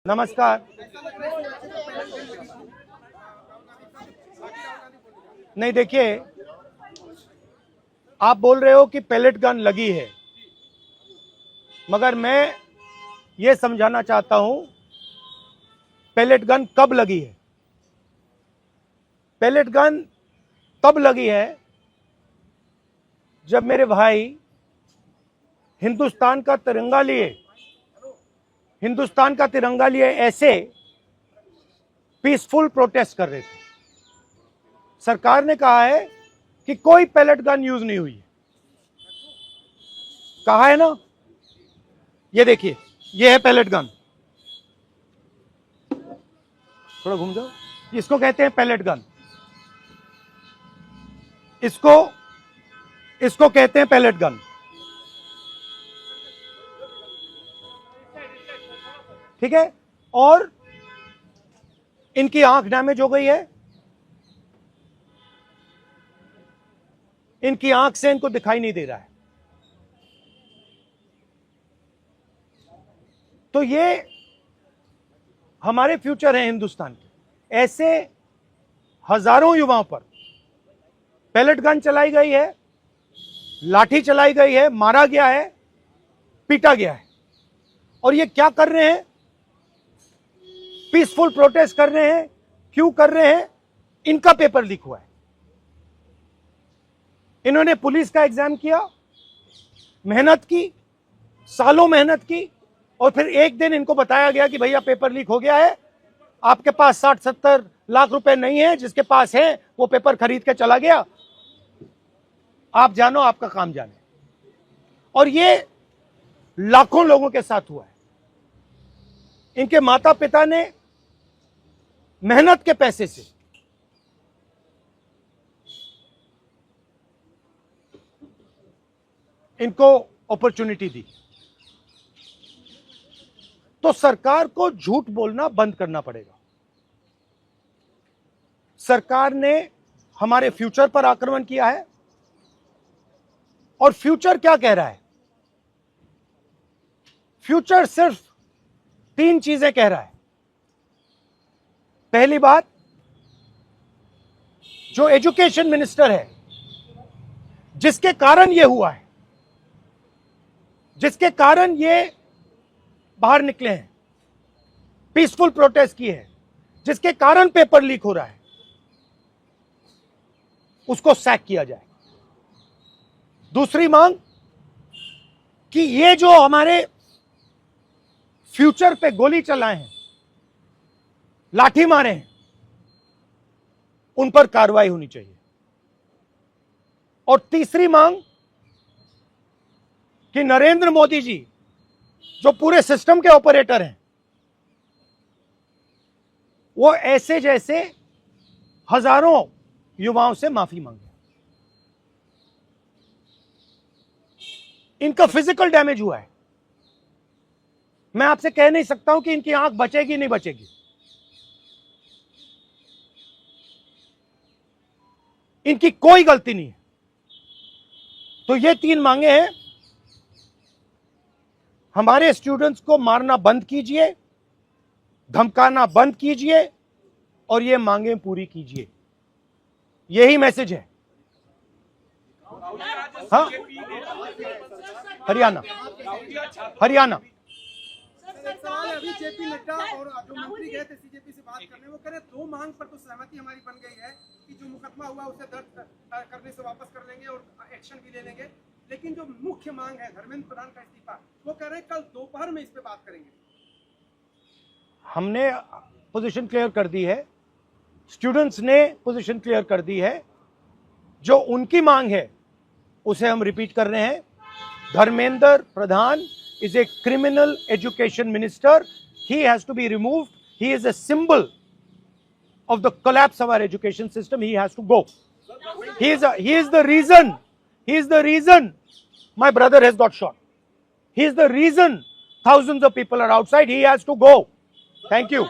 नमस्कार। नहीं, देखिए, आप बोल रहे हो कि पैलेट गन लगी है, मगर मैं ये समझाना चाहता हूं पैलेट गन कब लगी है। पैलेट गन तब लगी है जब मेरे भाई हिंदुस्तान का तिरंगा लिए ऐसे पीसफुल प्रोटेस्ट कर रहे थे। सरकार ने कहा है कि कोई पैलेट गन यूज नहीं हुई है, कहा है ना। ये देखिए, ये है पैलेट गन, थोड़ा घूम जाओ। इसको कहते हैं पैलेट गन, इसको कहते हैं पैलेट गन। ठीक है, और इनकी आंख डैमेज हो गई है, इनकी आंख से इनको दिखाई नहीं दे रहा है। तो ये हमारे फ्यूचर हैं हिंदुस्तान के। ऐसे हजारों युवाओं पर पैलेट गन चलाई गई है, लाठी चलाई गई है, मारा गया है, पीटा गया है। और ये क्या कर रहे हैं? पीसफुल प्रोटेस्ट कर रहे हैं। क्यों कर रहे हैं? इनका पेपर लीक हुआ है। इन्होंने पुलिस का एग्जाम किया, मेहनत की, सालों मेहनत की, और फिर एक दिन इनको बताया गया कि भैया पेपर लीक हो गया है, आपके पास 60-70 लाख रुपए नहीं है, जिसके पास है वो पेपर खरीद के चला गया, आप जानो, आपका काम जाने। और ये लाखों लोगों के साथ हुआ है। इनके माता पिता ने मेहनत के पैसे से इनको अपॉर्चुनिटी दी। तो सरकार को झूठ बोलना बंद करना पड़ेगा। सरकार ने हमारे फ्यूचर पर आक्रमण किया है, और फ्यूचर क्या कह रहा है? फ्यूचर सिर्फ 3 चीजें कह रहा है। पहली बात, जो एजुकेशन मिनिस्टर है, जिसके कारण यह हुआ है, जिसके कारण ये बाहर निकले हैं, पीसफुल प्रोटेस्ट किए हैं, जिसके कारण पेपर लीक हो रहा है, उसको सैक किया जाए। दूसरी मांग कि ये जो हमारे फ्यूचर पे गोली चलाए हैं, लाठी मारे हैं, उन पर कार्रवाई होनी चाहिए। और तीसरी मांग कि नरेंद्र मोदी जी, जो पूरे सिस्टम के ऑपरेटर हैं, वो ऐसे जैसे हजारों युवाओं से माफी मांगे। इनका फिजिकल डैमेज हुआ है। मैं आपसे कह नहीं सकता हूं कि इनकी आंख बचेगी नहीं बचेगी। इनकी कोई गलती नहीं है। तो ये 3 मांगे हैं। हमारे स्टूडेंट्स को मारना बंद कीजिए, धमकाना बंद कीजिए, और ये मांगे पूरी कीजिए। यही मैसेज है। हाँ, हरियाणा सवाल अभी जेपी नड्डा और जो मंत्री गए थे सीजेपी से बात करने, वो कह रहे 2 मांग पर तो सहमति हमारी बन गई है कि जो मुकदमा हुआ उसे दर्ज करने से वापस कर लेंगे और एक्शन भी ले लेंगे, लेकिन जो मुख्य मांग है धर्मेंद्र प्रधान का इस्तीफा, वो कह रहे हैं कल दोपहर में इस पे बात करेंगे। हमने पोजीशन क्लियर कर दी है, स्टूडेंट्स ने पोजीशन क्लियर कर दी है। जो उनकी मांग है उसे हम रिपीट कर रहे हैं। Dharmendra Pradhan is a criminal education minister. He has to be removed. He is a symbol of the collapse of our education system. He has to go. He is the reason my brother has got shot. He is the reason thousands of people are outside. He has to go. Thank you.